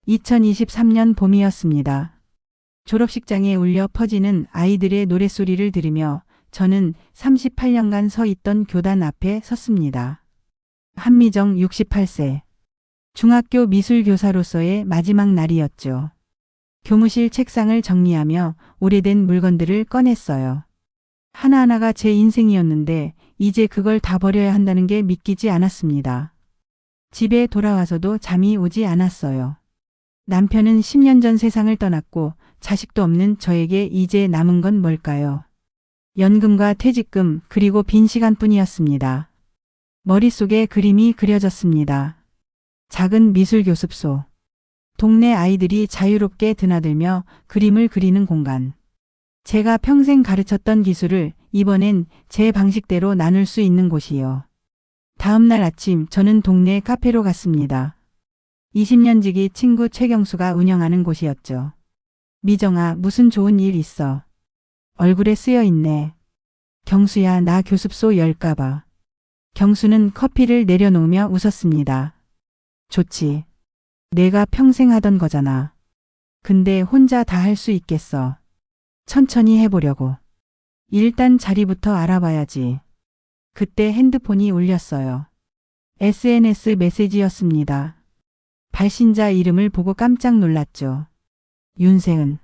2023년 봄이었습니다. 졸업식장에 울려 퍼지는 아이들의 노랫소리를 들으며 저는 38년간 서 있던 교단 앞에 섰습니다. 한미정 68세. 중학교 미술교사로서의 마지막 날이었죠. 교무실 책상을 정리하며 오래된 물건들을 꺼냈어요. 하나하나가 제 인생이었는데 이제 그걸 다 버려야 한다는 게 믿기지 않았습니다. 집에 돌아와서도 잠이 오지 않았어요. 남편은 10년 전 세상을 떠났고 자식도 없는 저에게 이제 남은 건 뭘까요? 연금과 퇴직금 그리고 빈 시간뿐이었습니다. 머릿속에 그림이 그려졌습니다. 작은 미술교습소. 동네 아이들이 자유롭게 드나들며 그림을 그리는 공간. 제가 평생 가르쳤던 기술을 이번엔 제 방식대로 나눌 수 있는 곳이요. 다음 날 아침 저는 동네 카페로 갔습니다. 20년 지기 친구 최경수가 운영하는 곳이었죠. 미정아, 무슨 좋은 일 있어? 얼굴에 쓰여 있네. 경수야, 나 교습소 열까 봐. 경수는 커피를 내려놓으며 웃었습니다. 좋지. 내가 평생 하던 거잖아. 근데 혼자 다 할 수 있겠어. 천천히 해보려고. 일단 자리부터 알아봐야지. 그때 핸드폰이 울렸어요. SNS 메시지였습니다. 발신자 이름을 보고 깜짝 놀랐죠. 윤세은.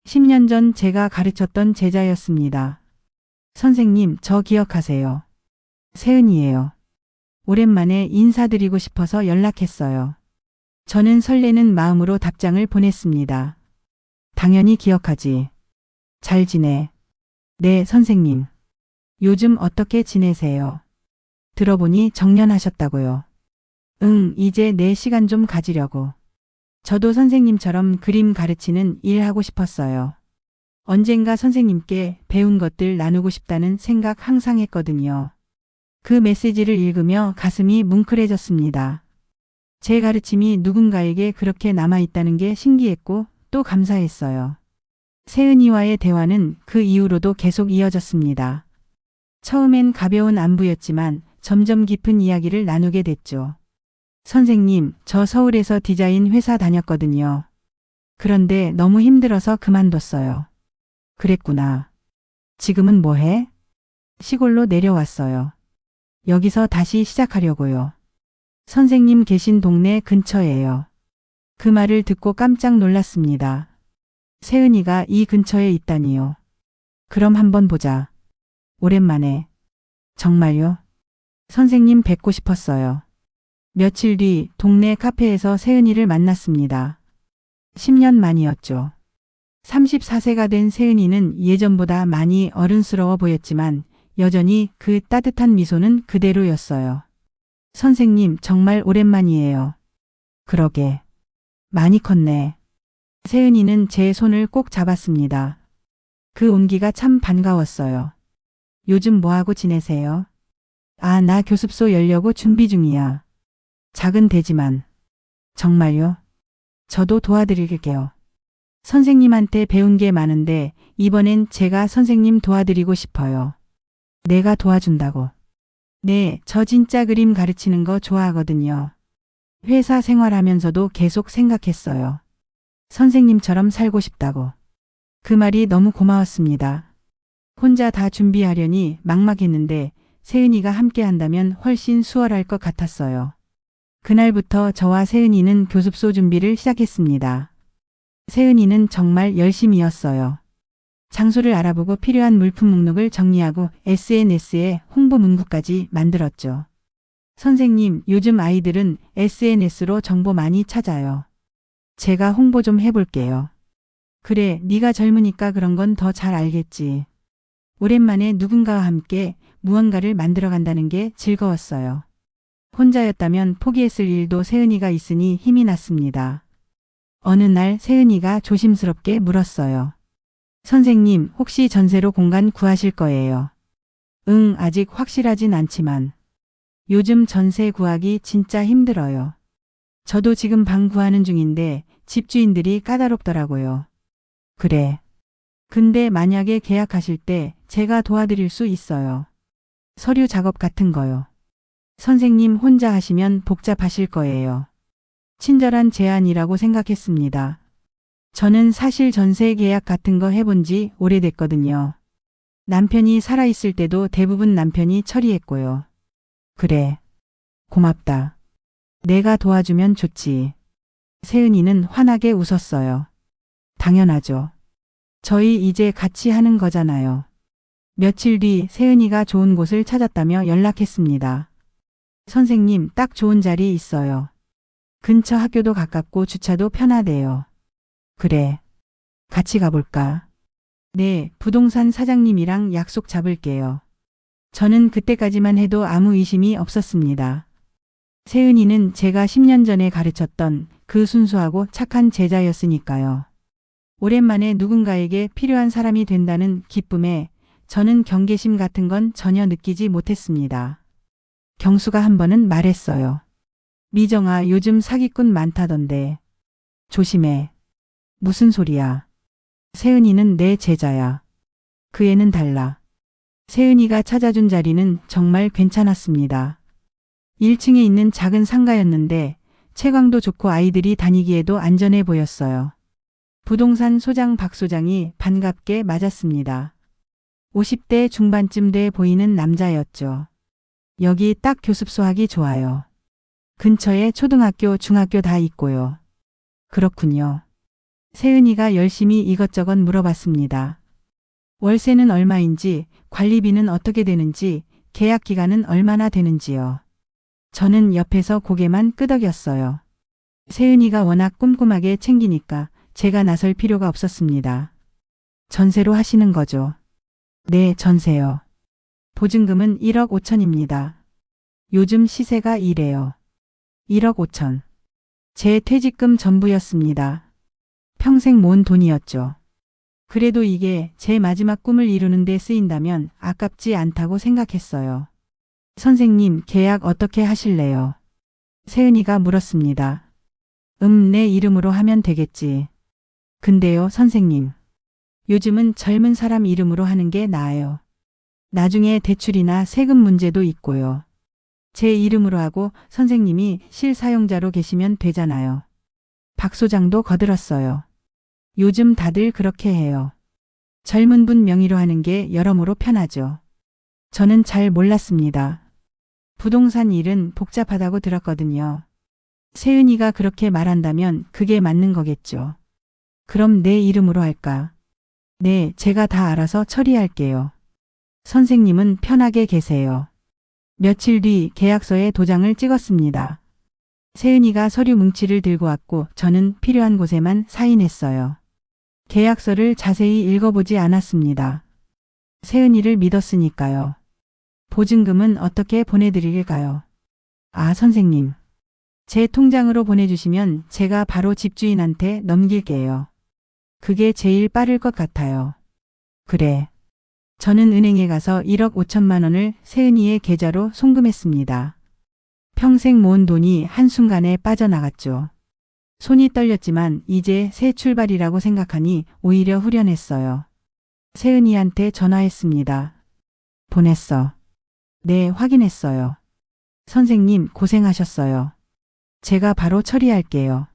10년 전 제가 가르쳤던 제자였습니다. 선생님, 저 기억하세요? 세은이에요. 오랜만에 인사드리고 싶어서 연락했어요. 저는 설레는 마음으로 답장을 보냈습니다. 당연히 기억하지. 잘 지내. 네, 선생님. 요즘 어떻게 지내세요? 들어보니 정년하셨다고요. 응, 이제 내 시간 좀 가지려고. 저도 선생님처럼 그림 가르치는 일 하고 싶었어요. 언젠가 선생님께 배운 것들 나누고 싶다는 생각 항상 했거든요. 그 메시지를 읽으며 가슴이 뭉클해졌습니다. 제 가르침이 누군가에게 그렇게 남아있다는 게 신기했고 또 감사했어요. 세은이와의 대화는 그 이후로도 계속 이어졌습니다. 처음엔 가벼운 안부였지만 점점 깊은 이야기를 나누게 됐죠. 선생님, 저 서울에서 디자인 회사 다녔거든요. 그런데 너무 힘들어서 그만뒀어요. 그랬구나. 지금은 뭐 해? 시골로 내려왔어요. 여기서 다시 시작하려고요. 선생님 계신 동네 근처예요. 그 말을 듣고 깜짝 놀랐습니다. 세은이가 이 근처에 있다니요. 그럼 한번 보자. 오랜만에. 정말요? 선생님 뵙고 싶었어요. 며칠 뒤 동네 카페에서 세은이를 만났습니다. 10년 만이었죠. 34세가 된 세은이는 예전보다 많이 어른스러워 보였지만 여전히 그 따뜻한 미소는 그대로였어요. 선생님, 정말 오랜만이에요. 그러게. 많이 컸네. 세은이는 제 손을 꼭 잡았습니다. 그 온기가 참 반가웠어요. 요즘 뭐하고 지내세요? 아, 나 교습소 열려고 준비 중이야. 작은 데지만. 정말요? 저도 도와드릴게요. 선생님한테 배운 게 많은데 이번엔 제가 선생님 도와드리고 싶어요. 내가 도와준다고. 네, 저 진짜 그림 가르치는 거 좋아하거든요. 회사 생활하면서도 계속 생각했어요. 선생님처럼 살고 싶다고. 그 말이 너무 고마웠습니다. 혼자 다 준비하려니 막막했는데 세은이가 함께 한다면 훨씬 수월할 것 같았어요. 그날부터 저와 세은이는 교습소 준비를 시작했습니다. 세은이는 정말 열심이었어요. 장소를 알아보고 필요한 물품 목록을 정리하고 SNS에 홍보 문구까지 만들었죠. 선생님, 요즘 아이들은 SNS로 정보 많이 찾아요. 제가 홍보 좀 해볼게요. 그래, 네가 젊으니까 그런 건 더 잘 알겠지. 오랜만에 누군가와 함께 무언가를 만들어 간다는 게 즐거웠어요. 혼자였다면 포기했을 일도 세은이가 있으니 힘이 났습니다. 어느 날 세은이가 조심스럽게 물었어요. 선생님, 혹시 전세로 공간 구하실 거예요? 응, 아직 확실하진 않지만. 요즘 전세 구하기 진짜 힘들어요. 저도 지금 방 구하는 중인데 집주인들이 까다롭더라고요. 그래. 근데 만약에 계약하실 때 제가 도와드릴 수 있어요. 서류 작업 같은 거요. 선생님 혼자 하시면 복잡하실 거예요. 친절한 제안이라고 생각했습니다. 저는 사실 전세 계약 같은 거 해본 지 오래됐거든요. 남편이 살아있을 때도 대부분 남편이 처리했고요. 그래. 고맙다. 내가 도와주면 좋지. 세은이는 환하게 웃었어요. 당연하죠. 저희 이제 같이 하는 거잖아요. 며칠 뒤 세은이가 좋은 곳을 찾았다며 연락했습니다. 선생님, 딱 좋은 자리 있어요. 근처 학교도 가깝고 주차도 편하대요. 그래. 같이 가볼까? 네, 부동산 사장님이랑 약속 잡을게요. 저는 그때까지만 해도 아무 의심이 없었습니다. 세은이는 제가 10년 전에 가르쳤던 그 순수하고 착한 제자였으니까요. 오랜만에 누군가에게 필요한 사람이 된다는 기쁨에 저는 경계심 같은 건 전혀 느끼지 못했습니다. 경수가 한 번은 말했어요. 미정아, 요즘 사기꾼 많다던데. 조심해. 무슨 소리야. 세은이는 내 제자야. 그 애는 달라. 세은이가 찾아준 자리는 정말 괜찮았습니다. 1층에 있는 작은 상가였는데 채광도 좋고 아이들이 다니기에도 안전해 보였어요. 부동산 소장 박 소장이 반갑게 맞았습니다. 50대 중반쯤 돼 보이는 남자였죠. 여기 딱 교습소 하기 좋아요. 근처에 초등학교, 중학교 다 있고요. 그렇군요. 세은이가 열심히 이것저것 물어봤습니다. 월세는 얼마인지, 관리비는 어떻게 되는지, 계약 기간은 얼마나 되는지요. 저는 옆에서 고개만 끄덕였어요. 세은이가 워낙 꼼꼼하게 챙기니까 제가 나설 필요가 없었습니다. 전세로 하시는 거죠? 네, 전세요. 보증금은 1억 5천입니다. 요즘 시세가 이래요. 1억 5천. 제 퇴직금 전부였습니다. 평생 모은 돈이었죠. 그래도 이게 제 마지막 꿈을 이루는 데 쓰인다면 아깝지 않다고 생각했어요. 선생님, 계약 어떻게 하실래요? 세은이가 물었습니다. 내 이름으로 하면 되겠지. 근데요, 선생님. 요즘은 젊은 사람 이름으로 하는 게 나아요. 나중에 대출이나 세금 문제도 있고요. 제 이름으로 하고 선생님이 실사용자로 계시면 되잖아요. 박 소장도 거들었어요. 요즘 다들 그렇게 해요. 젊은 분 명의로 하는 게 여러모로 편하죠. 저는 잘 몰랐습니다. 부동산 일은 복잡하다고 들었거든요. 세은이가 그렇게 말한다면 그게 맞는 거겠죠. 그럼 내 이름으로 할까? 네, 제가 다 알아서 처리할게요. 선생님은 편하게 계세요. 며칠 뒤 계약서에 도장을 찍었습니다. 세은이가 서류 뭉치를 들고 왔고 저는 필요한 곳에만 사인했어요. 계약서를 자세히 읽어보지 않았습니다. 세은이를 믿었으니까요. 보증금은 어떻게 보내드릴까요? 아, 선생님. 제 통장으로 보내주시면 제가 바로 집주인한테 넘길게요. 그게 제일 빠를 것 같아요. 그래. 저는 은행에 가서 1억 5천만 원을 세은이의 계좌로 송금했습니다. 평생 모은 돈이 한순간에 빠져나갔죠. 손이 떨렸지만 이제 새 출발이라고 생각하니 오히려 후련했어요. 세은이한테 전화했습니다. 보냈어. 네, 확인했어요. 선생님, 고생하셨어요. 제가 바로 처리할게요.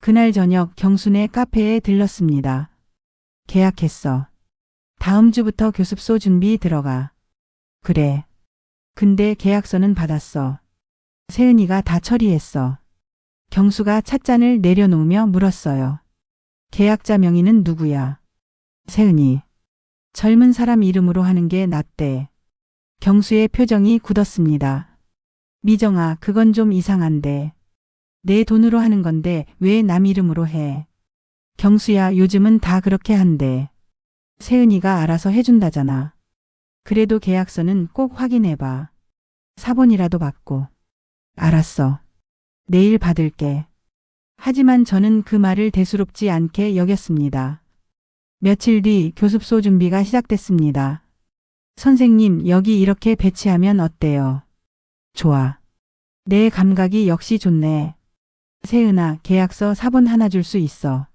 그날 저녁 경순의 카페에 들렀습니다. 계약했어. 다음 주부터 교습소 준비 들어가. 그래. 근데 계약서는 받았어. 세은이가 다 처리했어. 경수가 찻잔을 내려놓으며 물었어요. 계약자 명의는 누구야? 세은이. 젊은 사람 이름으로 하는 게 낫대. 경수의 표정이 굳었습니다. 미정아, 그건 좀 이상한데. 내 돈으로 하는 건데 왜 남 이름으로 해? 경수야, 요즘은 다 그렇게 한대. 세은이가 알아서 해준다잖아. 그래도 계약서는 꼭 확인해봐. 사본이라도 받고. 알았어. 내일 받을게. 하지만 저는 그 말을 대수롭지 않게 여겼습니다. 며칠 뒤 교습소 준비가 시작됐습니다. 선생님, 여기 이렇게 배치하면 어때요? 좋아. 내 감각이 역시 좋네. 세은아, 계약서 사본 하나 줄 수 있어.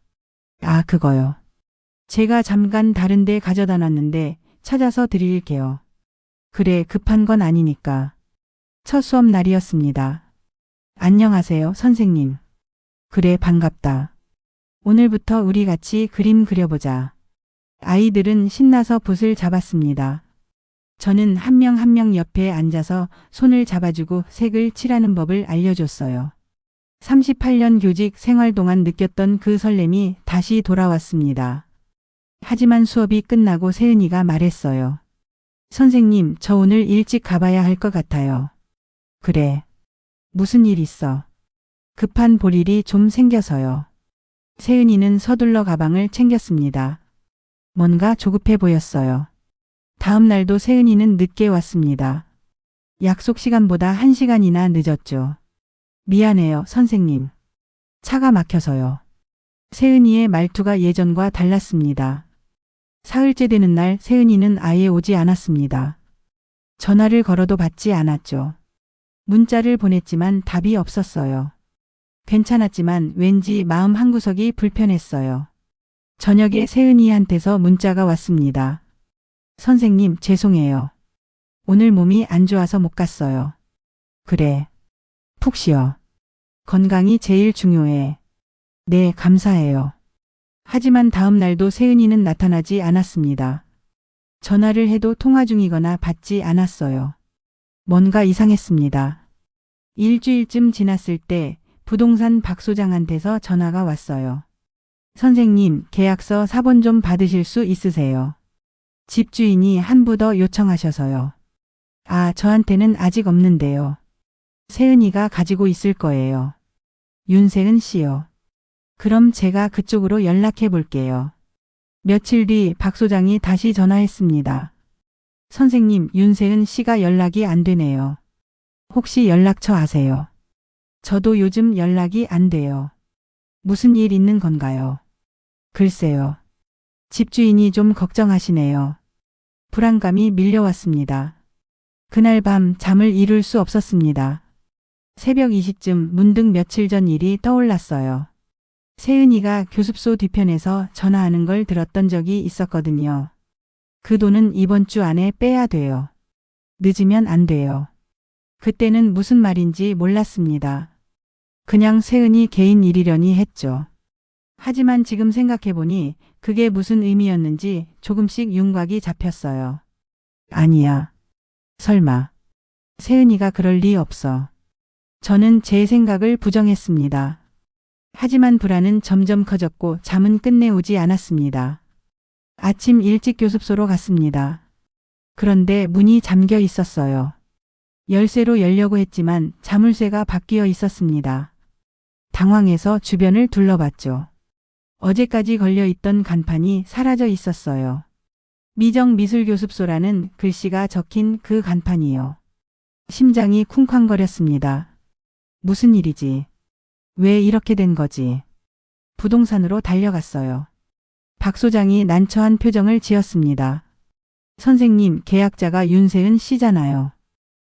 아, 그거요. 제가 잠깐 다른 데 가져다 놨는데 찾아서 드릴게요. 그래, 급한 건 아니니까. 첫 수업 날이었습니다. 안녕하세요, 선생님. 그래, 반갑다. 오늘부터 우리 같이 그림 그려보자. 아이들은 신나서 붓을 잡았습니다. 저는 한 명 한 명 옆에 앉아서 손을 잡아주고 색을 칠하는 법을 알려줬어요. 38년 교직 생활 동안 느꼈던 그 설렘이 다시 돌아왔습니다. 하지만 수업이 끝나고 세은이가 말했어요. 선생님, 저 오늘 일찍 가봐야 할 것 같아요. 그래. 무슨 일 있어? 급한 볼일이 좀 생겨서요. 세은이는 서둘러 가방을 챙겼습니다. 뭔가 조급해 보였어요. 다음 날도 세은이는 늦게 왔습니다. 약속 시간보다 1시간이나 늦었죠. 미안해요, 선생님. 차가 막혀서요. 세은이의 말투가 예전과 달랐습니다. 사흘째 되는 날 세은이는 아예 오지 않았습니다. 전화를 걸어도 받지 않았죠. 문자를 보냈지만 답이 없었어요. 괜찮았지만 왠지 마음 한구석이 불편했어요. 저녁에 세은이한테서 문자가 왔습니다. 선생님, 죄송해요. 오늘 몸이 안 좋아서 못 갔어요. 그래. 푹 쉬어. 건강이 제일 중요해. 네, 감사해요. 하지만 다음 날도 세은이는 나타나지 않았습니다. 전화를 해도 통화 중이거나 받지 않았어요. 뭔가 이상했습니다. 일주일쯤 지났을 때 부동산 박 소장한테서 전화가 왔어요. 선생님, 계약서 사본 좀 받으실 수 있으세요? 집주인이 한 부 더 요청하셔서요. 아, 저한테는 아직 없는데요. 세은이가 가지고 있을 거예요. 윤세은 씨요. 그럼 제가 그쪽으로 연락해 볼게요. 며칠 뒤 박 소장이 다시 전화했습니다. 선생님, 윤세은 씨가 연락이 안 되네요. 혹시 연락처 아세요? 저도 요즘 연락이 안 돼요. 무슨 일 있는 건가요? 글쎄요. 집주인이 좀 걱정하시네요. 불안감이 밀려왔습니다. 그날 밤 잠을 이룰 수 없었습니다. 새벽 2시쯤 문득 며칠 전 일이 떠올랐어요. 세은이가 교습소 뒤편에서 전화하는 걸 들었던 적이 있었거든요. 그 돈은 이번 주 안에 빼야 돼요. 늦으면 안 돼요. 그때는 무슨 말인지 몰랐습니다. 그냥 세은이 개인 일이려니 했죠. 하지만 지금 생각해보니 그게 무슨 의미였는지 조금씩 윤곽이 잡혔어요. 아니야. 설마. 세은이가 그럴 리 없어. 저는 제 생각을 부정했습니다. 하지만 불안은 점점 커졌고 잠은 끝내 오지 않았습니다. 아침 일찍 교습소로 갔습니다. 그런데 문이 잠겨 있었어요. 열쇠로 열려고 했지만 자물쇠가 바뀌어 있었습니다. 당황해서 주변을 둘러봤죠. 어제까지 걸려있던 간판이 사라져 있었어요. 미정미술교습소라는 글씨가 적힌 그 간판이요. 심장이 쿵쾅거렸습니다. 무슨 일이지? 왜 이렇게 된 거지? 부동산으로 달려갔어요. 박 소장이 난처한 표정을 지었습니다. 선생님, 계약자가 윤세은 씨잖아요.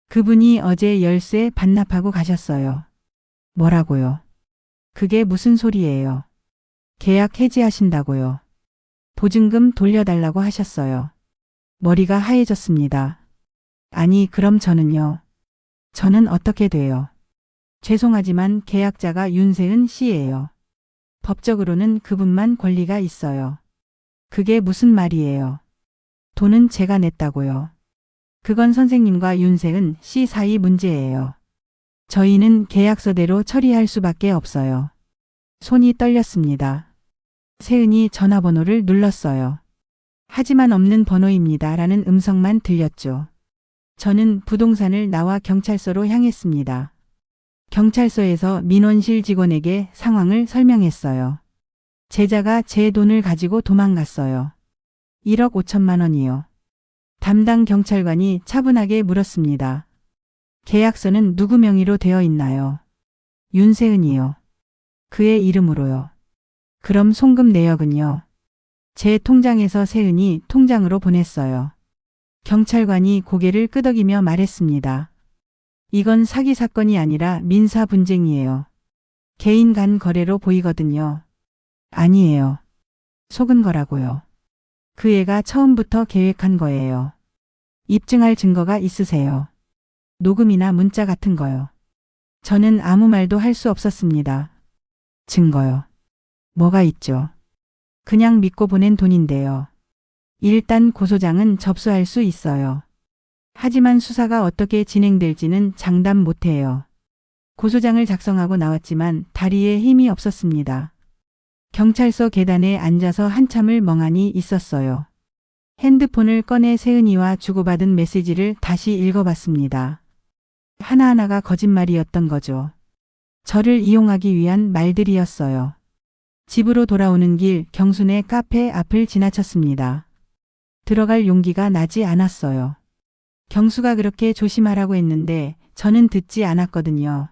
그분이 어제 열쇠 반납하고 가셨어요. 뭐라고요? 그게 무슨 소리예요? 계약 해지하신다고요. 보증금 돌려달라고 하셨어요. 머리가 하얘졌습니다. 아니, 그럼 저는요? 저는 어떻게 돼요? 죄송하지만 계약자가 윤세은 씨예요. 법적으로는 그분만 권리가 있어요. 그게 무슨 말이에요? 돈은 제가 냈다고요. 그건 선생님과 윤세은 씨 사이 문제예요. 저희는 계약서대로 처리할 수밖에 없어요. 손이 떨렸습니다. 세은이 전화번호를 눌렀어요. 하지만 없는 번호입니다. 라는 음성만 들렸죠. 저는 부동산을 나와 경찰서로 향했습니다. 경찰서에서 민원실 직원에게 상황을 설명했어요. 제자가 제 돈을 가지고 도망갔어요. 1억 5천만 원이요. 담당 경찰관이 차분하게 물었습니다. 계약서는 누구 명의로 되어 있나요? 윤세은이요. 그의 이름으로요. 그럼 송금 내역은요? 제 통장에서 세은이 통장으로 보냈어요. 경찰관이 고개를 끄덕이며 말했습니다. 이건 사기 사건이 아니라 민사 분쟁이에요. 개인 간 거래로 보이거든요. 아니에요. 속은 거라고요. 그 애가 처음부터 계획한 거예요. 입증할 증거가 있으세요? 녹음이나 문자 같은 거요. 저는 아무 말도 할 수 없었습니다. 증거요. 뭐가 있죠? 그냥 믿고 보낸 돈인데요. 일단 고소장은 접수할 수 있어요. 하지만 수사가 어떻게 진행될지는 장담 못해요. 고소장을 작성하고 나왔지만 다리에 힘이 없었습니다. 경찰서 계단에 앉아서 한참을 멍하니 있었어요. 핸드폰을 꺼내 세은이와 주고받은 메시지를 다시 읽어봤습니다. 하나하나가 거짓말이었던 거죠. 저를 이용하기 위한 말들이었어요. 집으로 돌아오는 길 경순의 카페 앞을 지나쳤습니다. 들어갈 용기가 나지 않았어요. 경수가 그렇게 조심하라고 했는데 저는 듣지 않았거든요.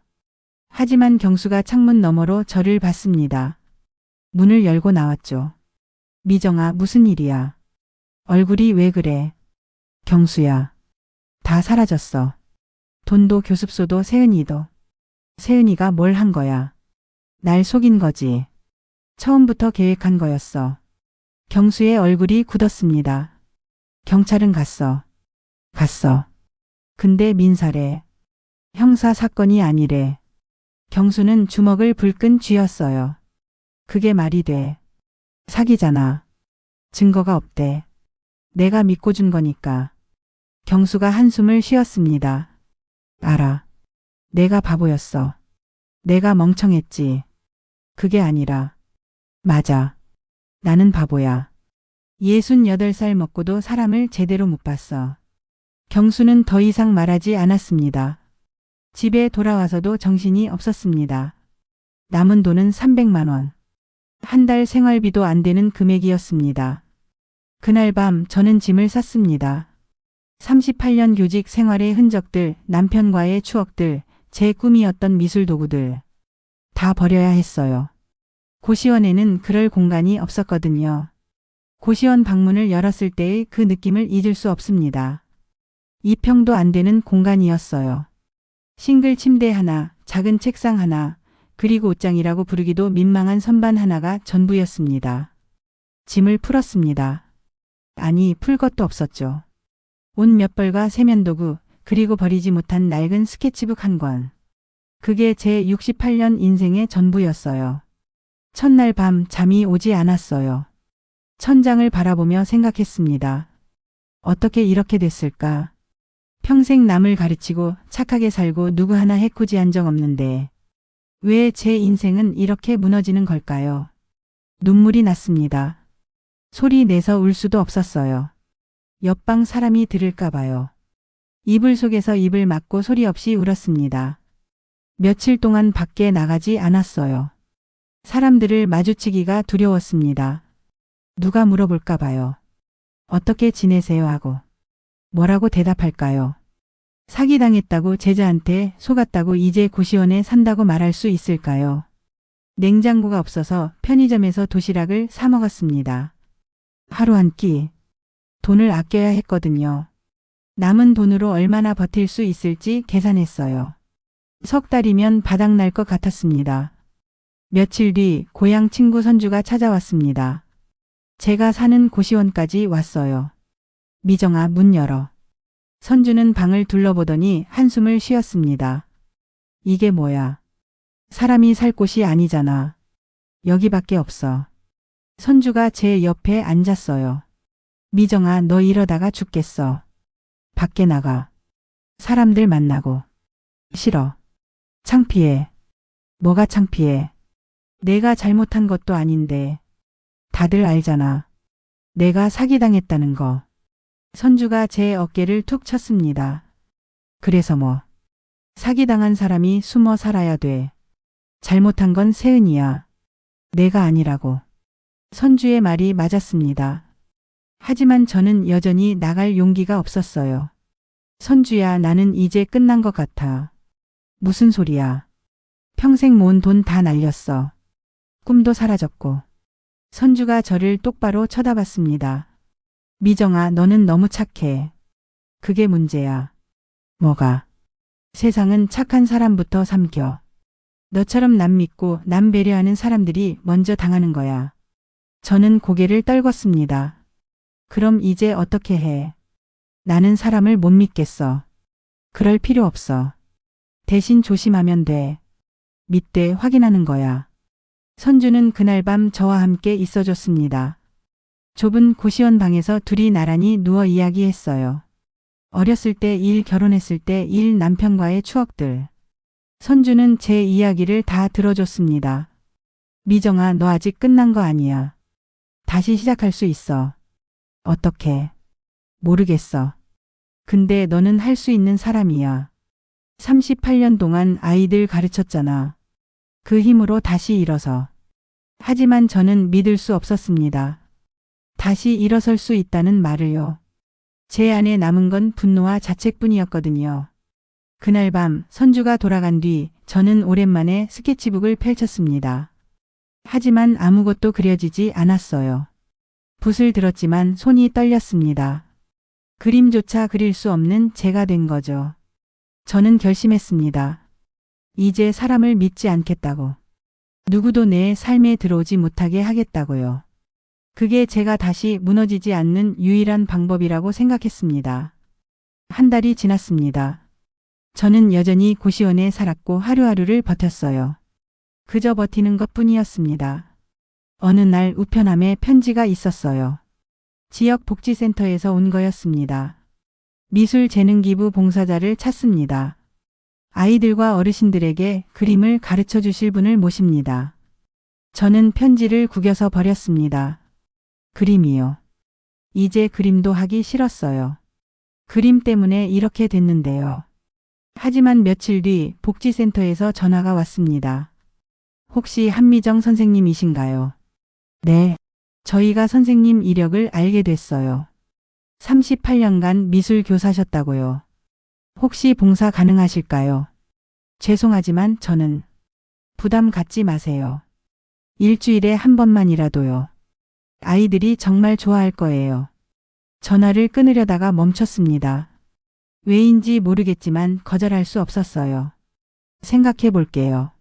하지만 경수가 창문 너머로 저를 봤습니다. 문을 열고 나왔죠. 미정아, 무슨 일이야? 얼굴이 왜 그래? 경수야. 다 사라졌어. 돈도 교습소도 세은이도. 세은이가 뭘 한 거야? 날 속인 거지. 처음부터 계획한 거였어. 경수의 얼굴이 굳었습니다. 경찰은 갔어. 갔어. 근데 민사래. 형사 사건이 아니래. 경수는 주먹을 불끈 쥐었어요. 그게 말이 돼. 사기잖아. 증거가 없대. 내가 믿고 준 거니까. 경수가 한숨을 쉬었습니다. 알아. 내가 바보였어. 내가 멍청했지. 그게 아니라. 맞아. 나는 바보야. 68살 먹고도 사람을 제대로 못 봤어. 경수는 더 이상 말하지 않았습니다. 집에 돌아와서도 정신이 없었습니다. 남은 돈은 300만 원. 한 달 생활비도 안 되는 금액이었습니다. 그날 밤 저는 짐을 쌌습니다. 38년 교직 생활의 흔적들, 남편과의 추억들, 제 꿈이었던 미술 도구들. 다 버려야 했어요. 고시원에는 그럴 공간이 없었거든요. 고시원 방문을 열었을 때의 그 느낌을 잊을 수 없습니다. 2평도 안 되는 공간이었어요. 싱글 침대 하나, 작은 책상 하나, 그리고 옷장이라고 부르기도 민망한 선반 하나가 전부였습니다. 짐을 풀었습니다. 아니, 풀 것도 없었죠. 옷 몇 벌과 세면도구, 그리고 버리지 못한 낡은 스케치북 한 권. 그게 제 68년 인생의 전부였어요. 첫날 밤 잠이 오지 않았어요. 천장을 바라보며 생각했습니다. 어떻게 이렇게 됐을까? 평생 남을 가르치고 착하게 살고 누구 하나 해코지한 적 없는데 왜 제 인생은 이렇게 무너지는 걸까요? 눈물이 났습니다. 소리 내서 울 수도 없었어요. 옆방 사람이 들을까 봐요. 이불 속에서 입을 막고 소리 없이 울었습니다. 며칠 동안 밖에 나가지 않았어요. 사람들을 마주치기가 두려웠습니다. 누가 물어볼까 봐요. 어떻게 지내세요 하고. 뭐라고 대답할까요? 사기당했다고 제자한테 속았다고 이제 고시원에 산다고 말할 수 있을까요? 냉장고가 없어서 편의점에서 도시락을 사 먹었습니다. 하루 한 끼. 돈을 아껴야 했거든요. 남은 돈으로 얼마나 버틸 수 있을지 계산했어요. 석 달이면 바닥날 것 같았습니다. 며칠 뒤 고향 친구 선주가 찾아왔습니다. 제가 사는 고시원까지 왔어요. 미정아, 문 열어. 선주는 방을 둘러보더니 한숨을 쉬었습니다. 이게 뭐야? 사람이 살 곳이 아니잖아. 여기밖에 없어. 선주가 제 옆에 앉았어요. 미정아, 너 이러다가 죽겠어. 밖에 나가. 사람들 만나고. 싫어. 창피해. 뭐가 창피해? 내가 잘못한 것도 아닌데. 다들 알잖아. 내가 사기당했다는 거. 선주가 제 어깨를 툭 쳤습니다. 그래서 뭐. 사기당한 사람이 숨어 살아야 돼. 잘못한 건 세은이야. 내가 아니라고. 선주의 말이 맞았습니다. 하지만 저는 여전히 나갈 용기가 없었어요. 선주야, 나는 이제 끝난 것 같아. 무슨 소리야. 평생 모은 돈 다 날렸어. 꿈도 사라졌고. 선주가 저를 똑바로 쳐다봤습니다. 미정아, 너는 너무 착해. 그게 문제야. 뭐가? 세상은 착한 사람부터 삼켜. 너처럼 남 믿고 남 배려하는 사람들이 먼저 당하는 거야. 저는 고개를 떨궜습니다. 그럼 이제 어떻게 해? 나는 사람을 못 믿겠어. 그럴 필요 없어. 대신 조심하면 돼. 믿되 확인하는 거야. 선주는 그날 밤 저와 함께 있어줬습니다. 좁은 고시원 방에서 둘이 나란히 누워 이야기했어요. 어렸을 때 일, 결혼했을 때 일, 남편과의 추억들. 선주는 제 이야기를 다 들어줬습니다. 미정아, 너 아직 끝난 거 아니야. 다시 시작할 수 있어. 어떻게? 모르겠어. 근데 너는 할 수 있는 사람이야. 38년 동안 아이들 가르쳤잖아. 그 힘으로 다시 일어서. 하지만 저는 믿을 수 없었습니다. 다시 일어설 수 있다는 말을요. 제 안에 남은 건 분노와 자책뿐이었거든요. 그날 밤 선주가 돌아간 뒤 저는 오랜만에 스케치북을 펼쳤습니다. 하지만 아무것도 그려지지 않았어요. 붓을 들었지만 손이 떨렸습니다. 그림조차 그릴 수 없는 제가 된 거죠. 저는 결심했습니다. 이제 사람을 믿지 않겠다고. 누구도 내 삶에 들어오지 못하게 하겠다고요. 그게 제가 다시 무너지지 않는 유일한 방법이라고 생각했습니다. 한 달이 지났습니다. 저는 여전히 고시원에 살았고 하루하루를 버텼어요. 그저 버티는 것뿐이었습니다. 어느 날 우편함에 편지가 있었어요. 지역 복지센터에서 온 거였습니다. 미술 재능 기부 봉사자를 찾습니다. 아이들과 어르신들에게 그림을 가르쳐 주실 분을 모십니다. 저는 편지를 구겨서 버렸습니다. 그림이요. 이제 그림도 하기 싫었어요. 그림 때문에 이렇게 됐는데요. 하지만 며칠 뒤 복지센터에서 전화가 왔습니다. 혹시 한미정 선생님이신가요? 네. 저희가 선생님 이력을 알게 됐어요. 38년간 미술 교사셨다고요. 혹시 봉사 가능하실까요? 죄송하지만 저는 부담 갖지 마세요. 일주일에 한 번만이라도요. 아이들이 정말 좋아할 거예요. 전화를 끊으려다가 멈췄습니다. 왜인지 모르겠지만 거절할 수 없었어요. 생각해 볼게요.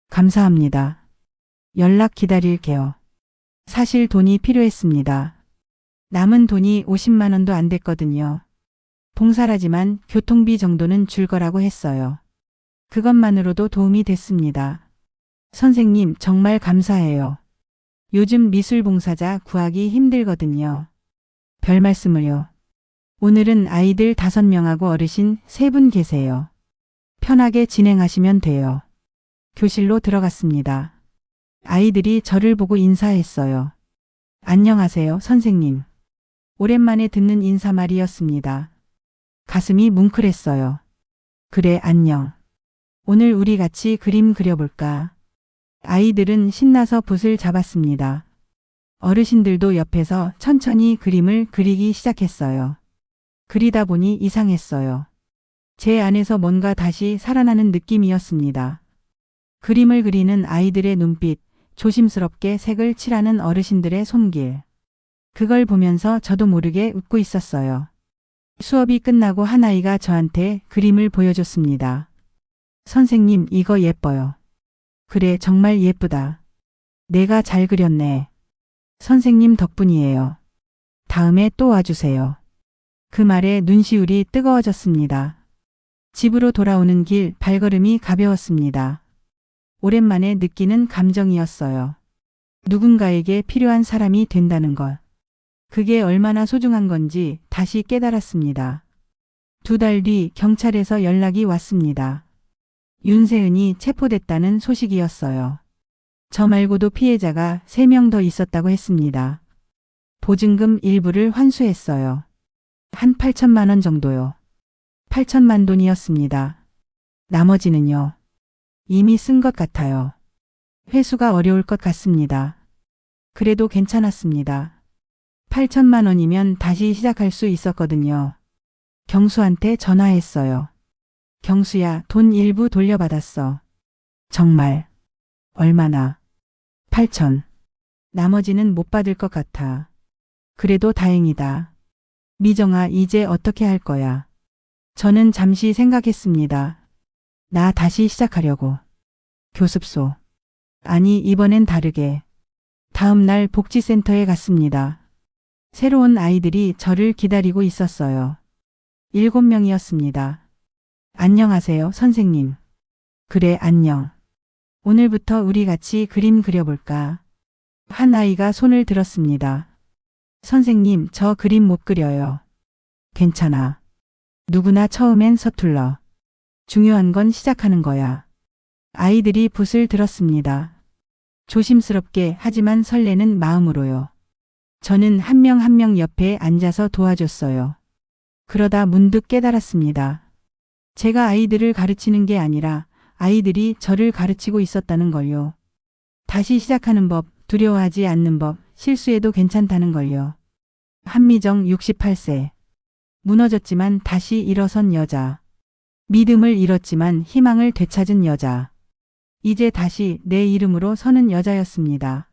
감사합니다. 연락 기다릴게요. 사실 돈이 필요했습니다. 남은 돈이 50만 원도 안 됐거든요. 봉사라지만 교통비 정도는 줄 거라고 했어요. 그것만으로도 도움이 됐습니다. 선생님 정말 감사해요. 요즘 미술 봉사자 구하기 힘들거든요. 별 말씀을요. 오늘은 아이들 5명하고 어르신 3분 계세요. 편하게 진행하시면 돼요. 교실로 들어갔습니다. 아이들이 저를 보고 인사했어요. 안녕하세요, 선생님. 오랜만에 듣는 인사말이었습니다. 가슴이 뭉클했어요. 그래, 안녕. 오늘 우리 같이 그림 그려볼까? 아이들은 신나서 붓을 잡았습니다. 어르신들도 옆에서 천천히 그림을 그리기 시작했어요. 그리다 보니 이상했어요. 제 안에서 뭔가 다시 살아나는 느낌이었습니다. 그림을 그리는 아이들의 눈빛, 조심스럽게 색을 칠하는 어르신들의 손길. 그걸 보면서 저도 모르게 웃고 있었어요. 수업이 끝나고 한 아이가 저한테 그림을 보여줬습니다. 선생님, 이거 예뻐요. 그래, 정말 예쁘다. 내가 잘 그렸네. 선생님 덕분이에요. 다음에 또 와주세요. 그 말에 눈시울이 뜨거워졌습니다. 집으로 돌아오는 길 발걸음이 가벼웠습니다. 오랜만에 느끼는 감정이었어요. 누군가에게 필요한 사람이 된다는 것. 그게 얼마나 소중한 건지 다시 깨달았습니다. 2달 뒤 경찰에서 연락이 왔습니다. 윤세은이 체포됐다는 소식이었어요. 저 말고도 피해자가 3명 더 있었다고 했습니다. 보증금 일부를 환수했어요. 한 8천만 원 정도요. 8천만 돈이었습니다. 나머지는요. 이미 쓴 것 같아요. 회수가 어려울 것 같습니다. 그래도 괜찮았습니다. 8천만 원이면 다시 시작할 수 있었거든요. 경수한테 전화했어요. 경수야, 돈 일부 돌려받았어. 정말. 얼마나? 8천. 나머지는 못 받을 것 같아. 그래도 다행이다. 미정아, 이제 어떻게 할 거야? 저는 잠시 생각했습니다. 나 다시 시작하려고. 교습소. 아니, 이번엔 다르게. 다음 날 복지센터에 갔습니다. 새로운 아이들이 저를 기다리고 있었어요. 7명이었습니다. 안녕하세요, 선생님. 그래, 안녕. 오늘부터 우리 같이 그림 그려볼까? 한 아이가 손을 들었습니다. 선생님, 저 그림 못 그려요. 괜찮아. 누구나 처음엔 서툴러. 중요한 건 시작하는 거야. 아이들이 붓을 들었습니다. 조심스럽게 하지만 설레는 마음으로요. 저는 한 명 한 명 옆에 앉아서 도와줬어요. 그러다 문득 깨달았습니다. 제가 아이들을 가르치는 게 아니라 아이들이 저를 가르치고 있었다는 걸요. 다시 시작하는 법, 두려워하지 않는 법, 실수해도 괜찮다는 걸요. 한미정 68세. 무너졌지만 다시 일어선 여자. 믿음을 잃었지만 희망을 되찾은 여자. 이제 다시 내 이름으로 서는 여자였습니다.